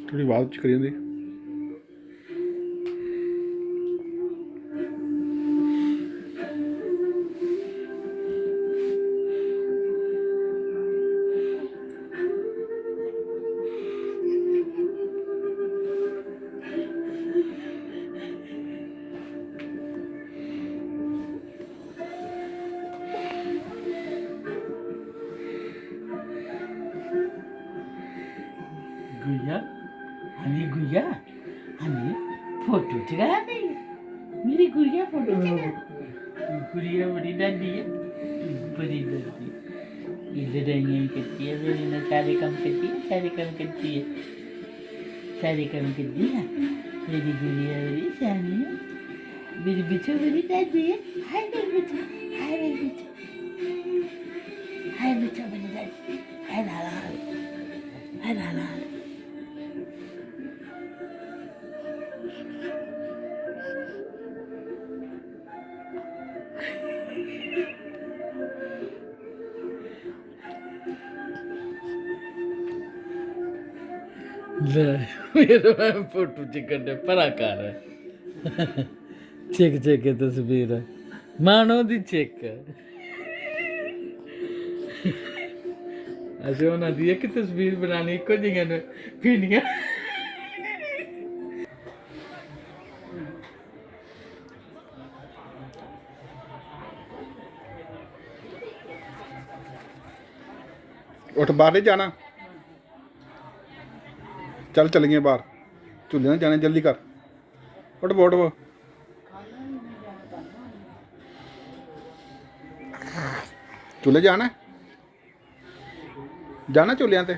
थोड़ी बात करी जाती गुया हनी गुया हनी फोटो चढ़ा दे मेरी गुड़िया फोटो चढ़ा गुड़िया बड़ी दादी है बड़ी दादी ये लड़ाइयाँ करती है मेरी ना सारे काम करती है सारे काम करती है सारे काम करती है मेरी गुड़िया बड़ी शानी है मेरी बिच्छू बड़ी दादी है हाय मेरी बिच्छू हाय मेरी बिच्छू हाय बिच्छू बड़ी दादी हाय लाला हाय लाला मेरे फोटो चिकन ने परा कर चेक चेक तस्वीर मानो दी चेक अच्छा उन्होंने दी एक तस्वीर बनानी को जगह ने पीनिया उठ बाहर नहीं जाना चल चल गए बाहर झूले ना जाने जल्दी कर उठ बो उठ बो झूले जाना जाना झूलिया ते